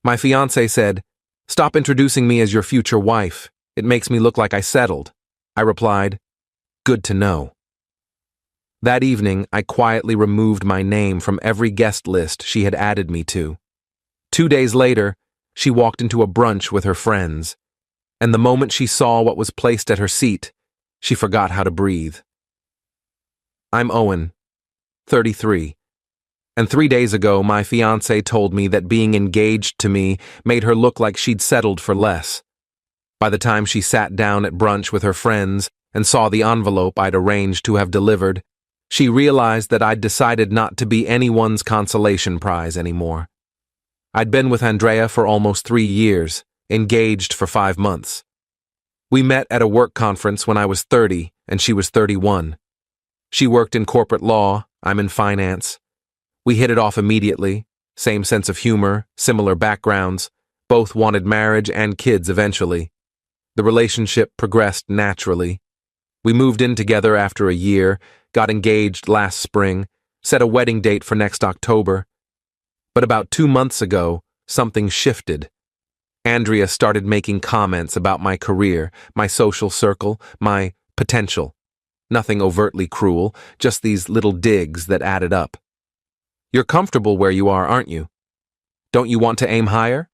My fiancé said, "Stop introducing me as your future wife. It makes me look like I settled." I replied, "Good to know." That evening, I quietly removed my name from every guest list she had added me to. 2 days later, she walked into a brunch with her friends, and the moment she saw what was placed at her seat, she forgot how to breathe. I'm Owen, 33, and 3 days ago my fiancé told me that being engaged to me made her look like she'd settled for less. By the time she sat down at brunch with her friends and saw the envelope I'd arranged to have delivered, she realized that I'd decided not to be anyone's consolation prize anymore. I'd been with Andrea for almost 3 years, engaged for 5 months. We met at a work conference when I was 30 and she was 31. She worked in corporate law, I'm in finance. We hit it off immediately, same sense of humor, similar backgrounds, both wanted marriage and kids eventually. The relationship progressed naturally. We moved in together after a year, got engaged last spring, set a wedding date for next October. But about 2 months ago, something shifted. Andrea started making comments about my career, my social circle, my potential. Nothing overtly cruel, just these little digs that added up. "You're comfortable where you are, aren't you? Don't you want to aim higher?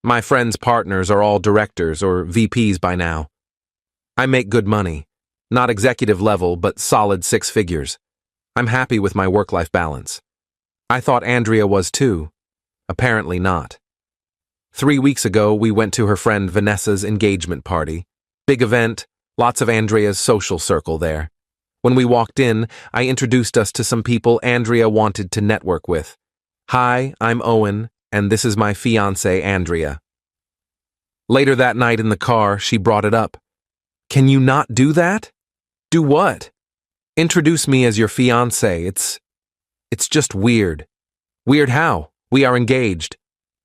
My friends' partners are all directors or VPs by now. I make good money, not executive level, but solid 6 figures. I'm happy with my work-life balance." I thought Andrea was too. Apparently not. 3 weeks ago, we went to her friend Vanessa's engagement party. Big event, lots of Andrea's social circle there. When we walked in, I introduced us to some people Andrea wanted to network with. "Hi, I'm Owen, and this is my fiancée, Andrea." Later that night in the car, she brought it up. "Can you not do that?" "Do what?" "Introduce me as your fiancée. It's just weird." "Weird how? We are engaged."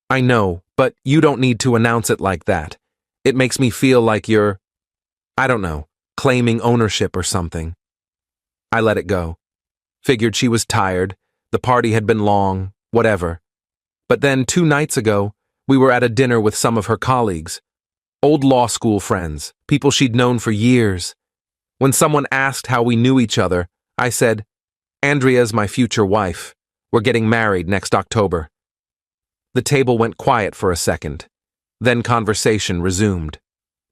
"I know, but you don't need to announce it like that. It makes me feel like you're, I don't know, claiming ownership or something." I let it go. Figured she was tired, the party had been long, whatever. But then 2 nights ago, we were at a dinner with some of her colleagues. Old law school friends, people she'd known for years. When someone asked how we knew each other, I said, "Andrea's my future wife. We're getting married next October." The table went quiet for a second. Then conversation resumed.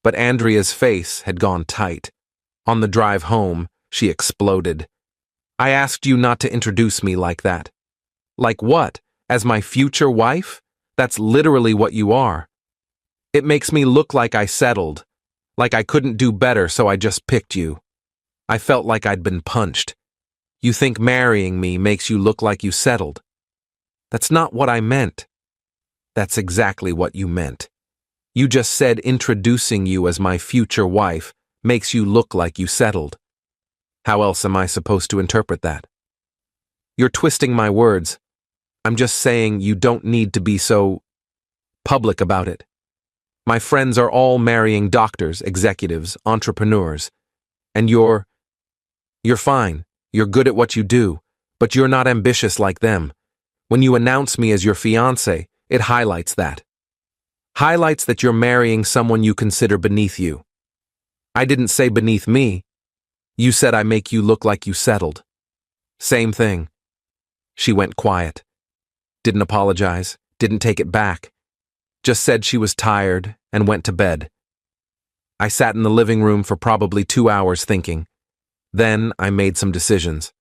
But Andrea's face had gone tight. On the drive home, she exploded. "I asked you not to introduce me like that." "Like what? As my future wife? That's literally what you are." "It makes me look like I settled. Like I couldn't do better, so I just picked you." I felt like I'd been punched. "You think marrying me makes you look like you settled?" "That's not what I meant." "That's exactly what you meant. You just said introducing you as my future wife makes you look like you settled. How else am I supposed to interpret that?" "You're twisting my words. I'm just saying you don't need to be so public about it. My friends are all marrying doctors, executives, entrepreneurs. And you're fine. You're good at what you do, but you're not ambitious like them. When you announce me as your fiancé, it highlights that. Highlights that you're marrying someone you consider beneath you." "I didn't say beneath me. You said I make you look like you settled." "Same thing." She went quiet. Didn't apologize, didn't take it back. Just said she was tired and went to bed. I sat in the living room for probably 2 hours thinking. Then I made some decisions.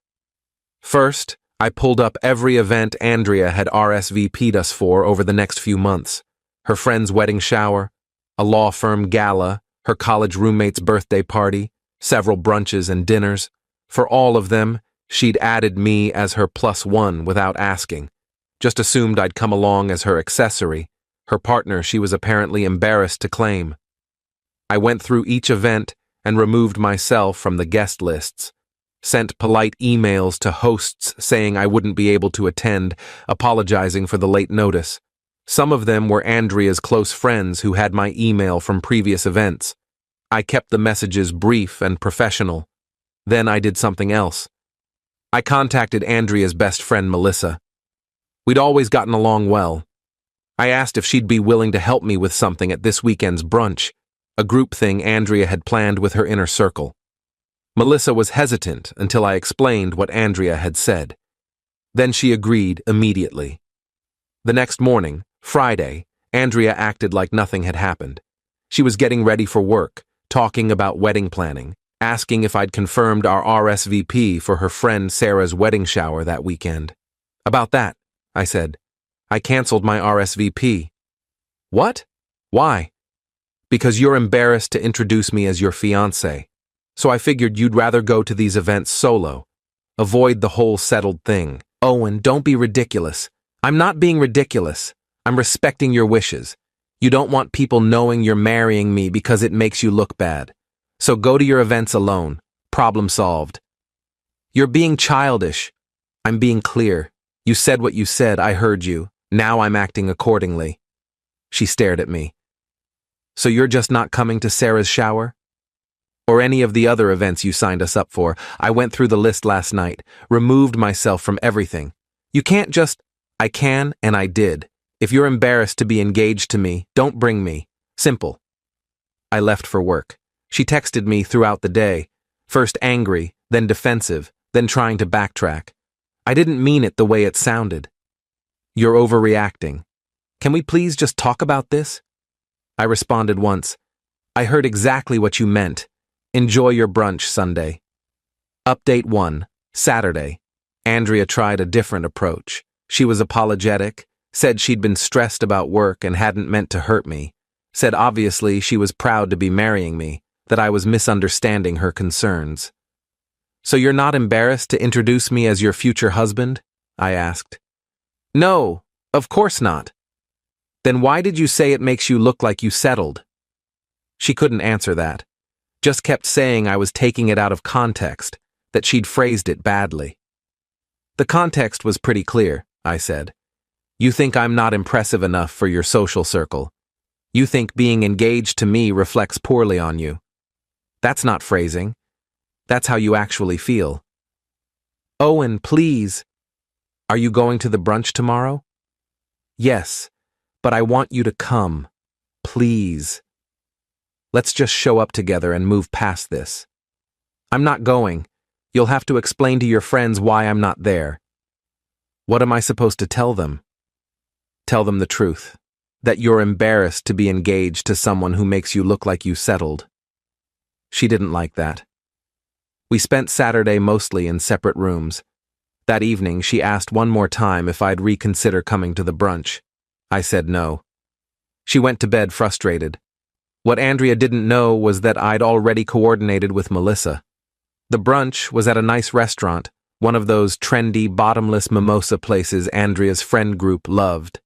First, I pulled up every event Andrea had RSVP'd us for over the next few months. Her friend's wedding shower, a law firm gala, her college roommate's birthday party, several brunches and dinners. For all of them, she'd added me as her +1 without asking. Just assumed I'd come along as her accessory, her partner she was apparently embarrassed to claim. I went through each event and removed myself from the guest lists. Sent polite emails to hosts saying I wouldn't be able to attend, apologizing for the late notice. Some of them were Andrea's close friends who had my email from previous events. I kept the messages brief and professional. Then I did something else. I contacted Andrea's best friend, Melissa. We'd always gotten along well. I asked if she'd be willing to help me with something at this weekend's brunch, a group thing Andrea had planned with her inner circle. Melissa was hesitant until I explained what Andrea had said. Then she agreed immediately. The next morning, Friday, Andrea acted like nothing had happened. She was getting ready for work, talking about wedding planning, asking if I'd confirmed our RSVP for her friend Sarah's wedding shower that weekend. About that, I said. I canceled my RSVP. What? Why? Because you're embarrassed to introduce me as your fiancé. So I figured you'd rather go to these events solo. Avoid the whole settled thing. Owen, don't be ridiculous. I'm not being ridiculous. I'm respecting your wishes. You don't want people knowing you're marrying me because it makes you look bad. So go to your events alone. Problem solved. You're being childish. I'm being clear. You said what you said, I heard you. Now I'm acting accordingly. She stared at me. So you're just not coming to Sarah's shower? Or any of the other events you signed us up for? I went through the list last night, removed myself from everything. You can't just... I can, and I did. If you're embarrassed to be engaged to me, don't bring me. Simple. I left for work. She texted me throughout the day, first angry, then defensive, then trying to backtrack. I didn't mean it the way it sounded. You're overreacting. Can we please just talk about this? I responded once. I heard exactly what you meant. Enjoy your brunch Sunday. Update 1. Saturday. Andrea tried a different approach. She was apologetic, said she'd been stressed about work and hadn't meant to hurt me, said obviously she was proud to be marrying me, that I was misunderstanding her concerns. So you're not embarrassed to introduce me as your future husband? I asked. No, of course not. Then why did you say it makes you look like you settled? She couldn't answer that. Just kept saying I was taking it out of context, that she'd phrased it badly. The context was pretty clear, I said. You think I'm not impressive enough for your social circle. You think being engaged to me reflects poorly on you. That's not phrasing. That's how you actually feel. Owen, please. Are you going to the brunch tomorrow? Yes, but I want you to come. Please. Let's just show up together and move past this. I'm not going. You'll have to explain to your friends why I'm not there. What am I supposed to tell them? Tell them the truth. That you're embarrassed to be engaged to someone who makes you look like you settled. She didn't like that. We spent Saturday mostly in separate rooms. That evening, she asked one more time if I'd reconsider coming to the brunch. I said no. She went to bed frustrated. What Andrea didn't know was that I'd already coordinated with Melissa. The brunch was at a nice restaurant, one of those trendy, bottomless mimosa places Andrea's friend group loved.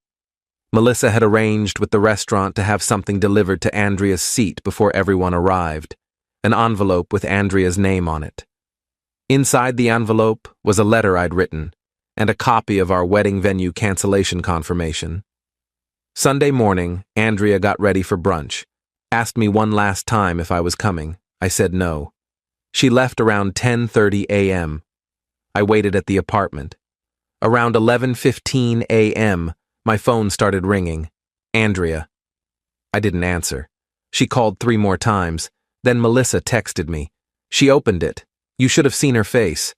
Melissa had arranged with the restaurant to have something delivered to Andrea's seat before everyone arrived, an envelope with Andrea's name on it. Inside the envelope was a letter I'd written, and a copy of our wedding venue cancellation confirmation. Sunday morning, Andrea got ready for brunch, asked me one last time if I was coming. I said no. She left around 10:30 a.m. I waited at the apartment. Around 11:15 a.m., my phone started ringing. Andrea. I didn't answer. She called 3 more times. Then Melissa texted me. She opened it. You should have seen her face.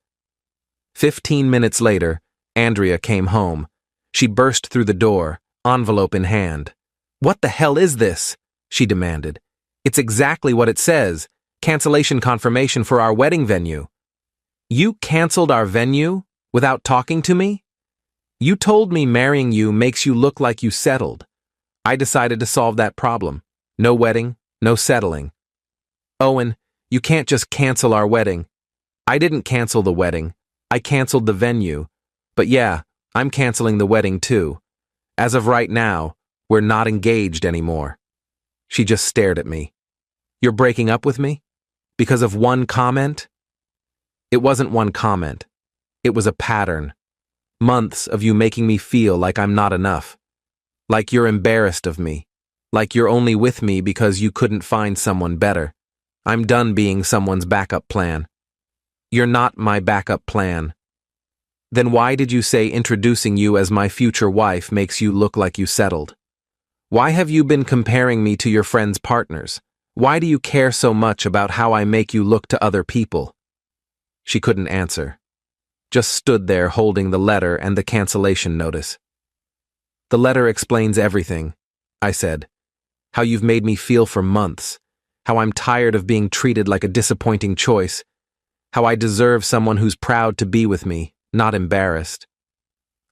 15 minutes later, Andrea came home. She burst through the door, envelope in hand. What the hell is this? She demanded. It's exactly what it says. Cancellation confirmation for our wedding venue. You canceled our venue without talking to me? You told me marrying you makes you look like you settled. I decided to solve that problem. No wedding, no settling. Owen, you can't just cancel our wedding. I didn't cancel the wedding. I canceled the venue. But yeah, I'm canceling the wedding too. As of right now, we're not engaged anymore. She just stared at me. You're breaking up with me? Because of one comment? It wasn't one comment. It was a pattern. Months of you making me feel like I'm not enough. Like you're embarrassed of me. Like you're only with me because you couldn't find someone better. I'm done being someone's backup plan. You're not my backup plan. Then why did you say introducing you as my future wife makes you look like you settled? Why have you been comparing me to your friends' partners? Why do you care so much about how I make you look to other people?" She couldn't answer. Just stood there holding the letter and the cancellation notice. "The letter explains everything," I said. "How you've made me feel for months. How I'm tired of being treated like a disappointing choice. How I deserve someone who's proud to be with me, not embarrassed."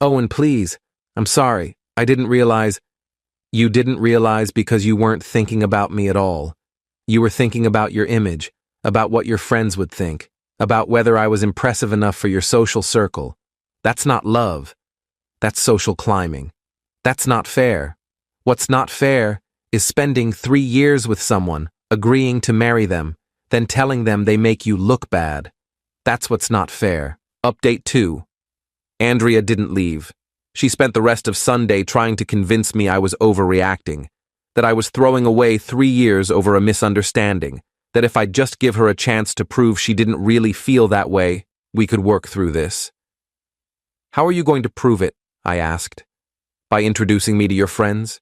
"Owen, please. I'm sorry. I didn't realize—" "You didn't realize because you weren't thinking about me at all. You were thinking about your image, about what your friends would think, about whether I was impressive enough for your social circle. That's not love. That's social climbing. That's not fair. What's not fair is spending 3 years with someone, agreeing to marry them, then telling them they make you look bad. That's what's not fair." Update 2. Andrea didn't leave. She spent the rest of Sunday trying to convince me I was overreacting, that I was throwing away 3 years over a misunderstanding, that if I'd just give her a chance to prove she didn't really feel that way, we could work through this. "How are you going to prove it?" I asked. "By introducing me to your friends?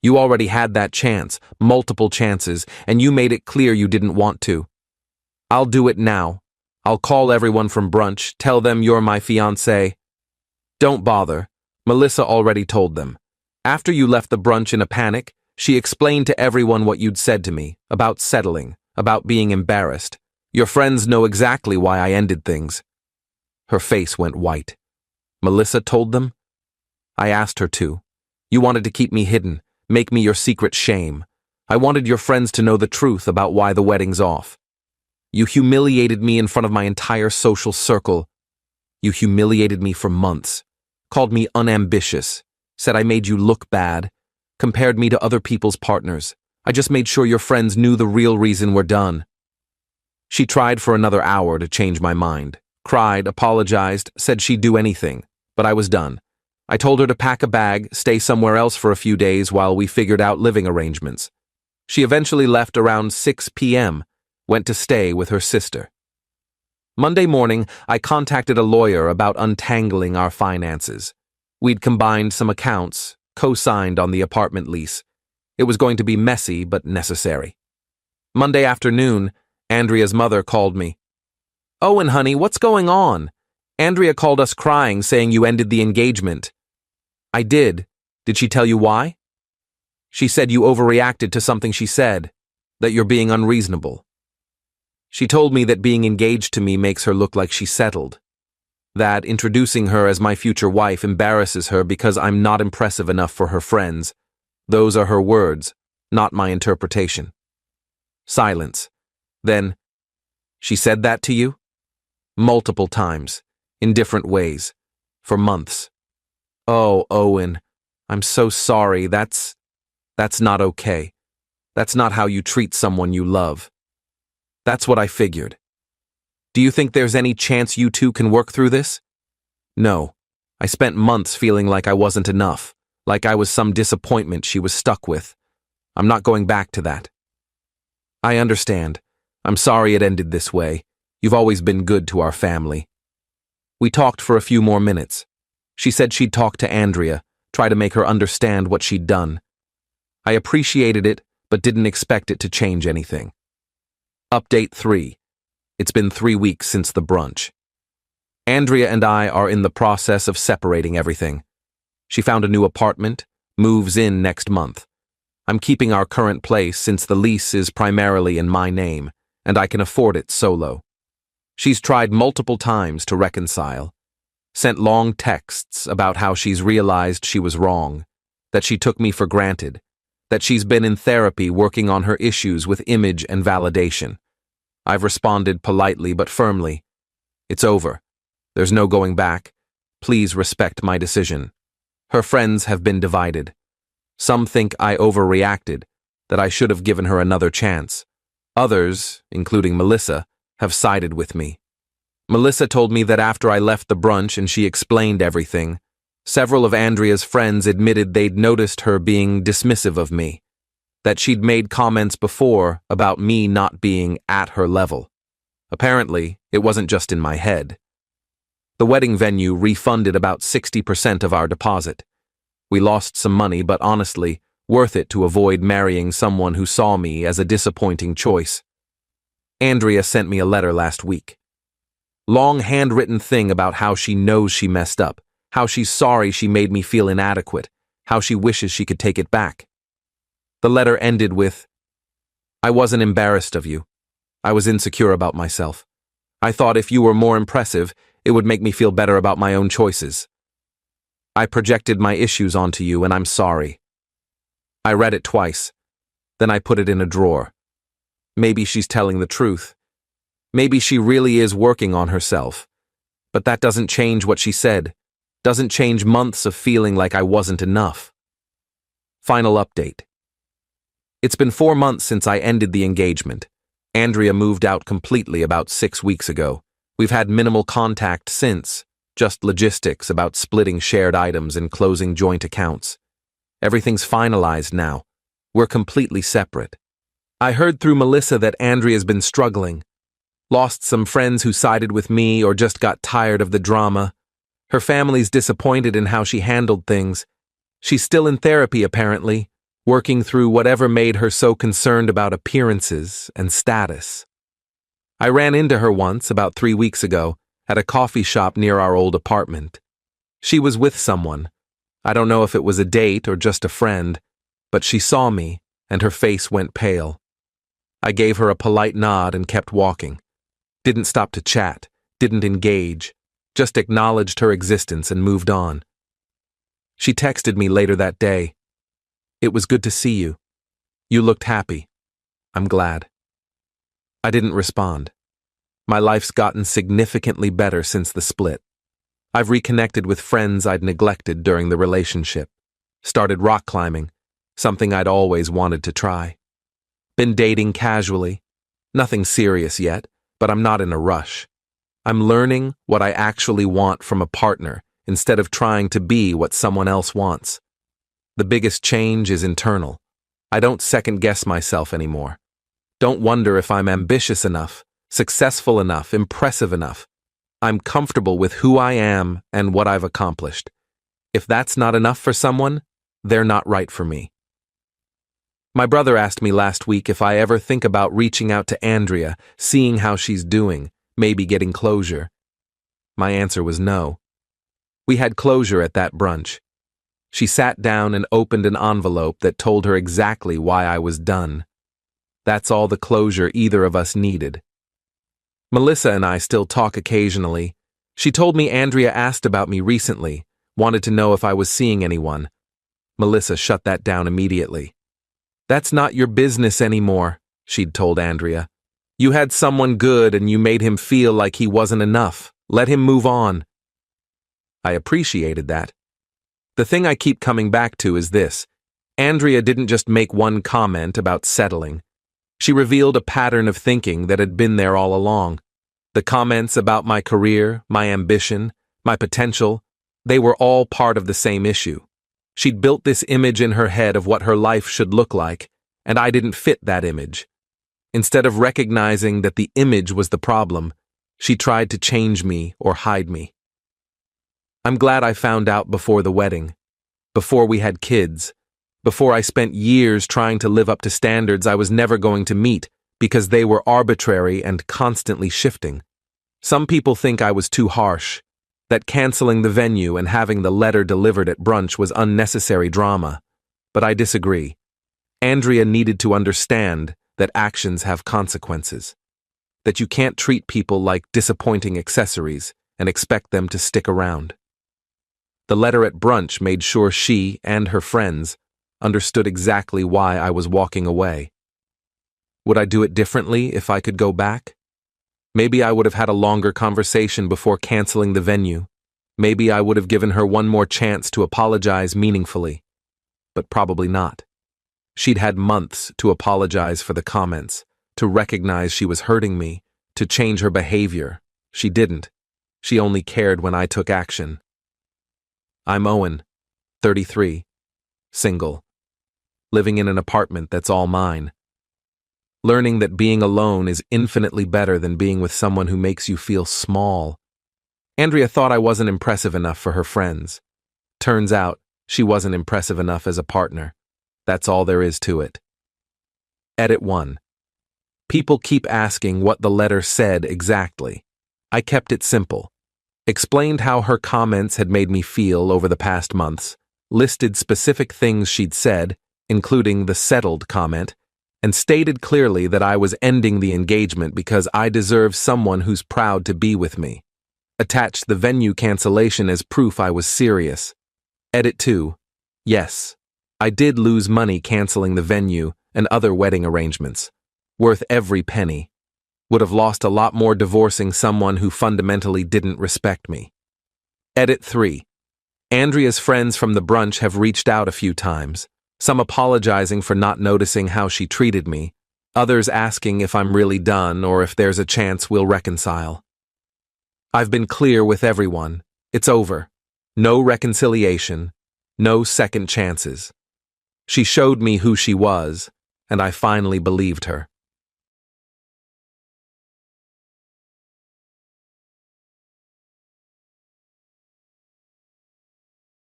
You already had that chance, multiple chances, and you made it clear you didn't want to. I'll do it now. I'll call everyone from brunch, tell them you're my fiancé." "Don't bother. Melissa already told them. After you left the brunch in a panic, she explained to everyone what you'd said to me, about settling, about being embarrassed. Your friends know exactly why I ended things." Her face went white. "Melissa told them?" "I asked her to. You wanted to keep me hidden, make me your secret shame. I wanted your friends to know the truth about why the wedding's off. You humiliated me in front of my entire social circle. You humiliated me for months, called me unambitious, said I made you look bad, compared me to other people's partners. I just made sure your friends knew the real reason we're done." She tried for another hour to change my mind, cried, apologized, said she'd do anything, but I was done. I told her to pack a bag, stay somewhere else for a few days while we figured out living arrangements. She eventually left around 6 p.m., went to stay with her sister. Monday morning, I contacted a lawyer about untangling our finances. We'd combined some accounts, co-signed on the apartment lease. It was going to be messy, but necessary. Monday afternoon, Andrea's mother called me. "Owen, honey, what's going on? Andrea called us crying, saying you ended the engagement." "I did. Did she tell you why?" "She said you overreacted to something she said, that you're being unreasonable. She told me that being engaged to me makes her look like she's settled, that introducing her as my future wife embarrasses her because I'm not impressive enough for her friends. Those are her words, not my interpretation." Silence. Then, "She said that to you?" "Multiple times, in different ways, for months." "Oh, Owen, I'm so sorry. That's not okay. That's not how you treat someone you love." "That's what I figured. Do you think there's any chance you two can work through this?" "No. I spent months feeling like I wasn't enough, like I was some disappointment she was stuck with. I'm not going back to that." "I understand. I'm sorry it ended this way. You've always been good to our family." We talked for a few more minutes. She said she'd talk to Andrea, try to make her understand what she'd done. I appreciated it, but didn't expect it to change anything. Update 3. It's been 3 weeks since the brunch. Andrea and I are in the process of separating everything. She found a new apartment, moves in next month. I'm keeping our current place since the lease is primarily in my name, and I can afford it solo. She's tried multiple times to reconcile, sent long texts about how she's realized she was wrong, that she took me for granted, that she's been in therapy working on her issues with image and validation. I've responded politely but firmly. "It's over. There's no going back. Please respect my decision." Her friends have been divided. Some think I overreacted, that I should have given her another chance. Others, including Melissa, have sided with me. Melissa told me that after I left the brunch and she explained everything, several of Andrea's friends admitted they'd noticed her being dismissive of me, that she'd made comments before about me not being at her level. Apparently, it wasn't just in my head. The wedding venue refunded about 60% of our deposit. We lost some money, but honestly, worth it to avoid marrying someone who saw me as a disappointing choice. Andrea sent me a letter last week. Long handwritten thing about how she knows she messed up, how she's sorry she made me feel inadequate, how she wishes she could take it back. The letter ended with, "I wasn't embarrassed of you. I was insecure about myself. I thought if you were more impressive, it would make me feel better about my own choices. I projected my issues onto you, and I'm sorry." I read it twice. Then I put it in a drawer. Maybe she's telling the truth. Maybe she really is working on herself. But that doesn't change what she said. Doesn't change months of feeling like I wasn't enough. Final update. It's been 4 months since I ended the engagement. Andrea moved out completely about 6 weeks ago. We've had minimal contact since, just logistics about splitting shared items and closing joint accounts. Everything's finalized now. We're completely separate. I heard through Melissa that Andrea's been struggling. Lost some friends who sided with me or just got tired of the drama. Her family's disappointed in how she handled things. She's still in therapy, apparently, working through whatever made her so concerned about appearances and status. I ran into her once, about 3 weeks ago, at a coffee shop near our old apartment. She was with someone. I don't know if it was a date or just a friend, but she saw me, and her face went pale. I gave her a polite nod and kept walking. Didn't stop to chat, didn't engage, just acknowledged her existence and moved on. She texted me later that day. "It was good to see you. You looked happy. I'm glad." I didn't respond. My life's gotten significantly better since the split. I've reconnected with friends I'd neglected during the relationship. Started rock climbing, something I'd always wanted to try. Been dating casually. Nothing serious yet, but I'm not in a rush. I'm learning what I actually want from a partner instead of trying to be what someone else wants. The biggest change is internal. I don't second-guess myself anymore. Don't wonder if I'm ambitious enough, successful enough, impressive enough. I'm comfortable with who I am and what I've accomplished. If that's not enough for someone, they're not right for me. My brother asked me last week if I ever think about reaching out to Andrea, seeing how she's doing, maybe getting closure. My answer was no. We had closure at that brunch. She sat down and opened an envelope that told her exactly why I was done. That's all the closure either of us needed. Melissa and I still talk occasionally. She told me Andrea asked about me recently, wanted to know if I was seeing anyone. Melissa shut that down immediately. "That's not your business anymore," she'd told Andrea. "You had someone good and you made him feel like he wasn't enough. Let him move on." I appreciated that. The thing I keep coming back to is this. Andrea didn't just make one comment about settling. She revealed a pattern of thinking that had been there all along. The comments about my career, my ambition, my potential, they were all part of the same issue. She'd built this image in her head of what her life should look like, and I didn't fit that image. Instead of recognizing that the image was the problem, she tried to change me or hide me. I'm glad I found out before the wedding, before we had kids, before I spent years trying to live up to standards I was never going to meet because they were arbitrary and constantly shifting. Some people think I was too harsh, that canceling the venue and having the letter delivered at brunch was unnecessary drama, but I disagree. Andrea needed to understand that actions have consequences, that you can't treat people like disappointing accessories and expect them to stick around. The letter at brunch made sure she and her friends understood exactly why I was walking away. Would I do it differently if I could go back? Maybe I would have had a longer conversation before canceling the venue. Maybe I would have given her one more chance to apologize meaningfully. But probably not. She'd had months to apologize for the comments, to recognize she was hurting me, to change her behavior. She didn't. She only cared when I took action. I'm Owen, 33, single, living in an apartment that's all mine. Learning that being alone is infinitely better than being with someone who makes you feel small. Andrea thought I wasn't impressive enough for her friends. Turns out, she wasn't impressive enough as a partner. That's all there is to it. Edit 1. People keep asking what the letter said exactly. I kept it simple. Explained how her comments had made me feel over the past months, listed specific things she'd said, including the settled comment, and stated clearly that I was ending the engagement because I deserve someone who's proud to be with me. Attached the venue cancellation as proof I was serious. Edit 2. Yes, I did lose money canceling the venue and other wedding arrangements. Worth every penny. Would have lost a lot more divorcing someone who fundamentally didn't respect me. Edit 3. Andrea's friends from the brunch have reached out a few times, some apologizing for not noticing how she treated me, others asking if I'm really done or if there's a chance we'll reconcile. I've been clear with everyone. It's over. No reconciliation. No second chances. She showed me who she was, and I finally believed her.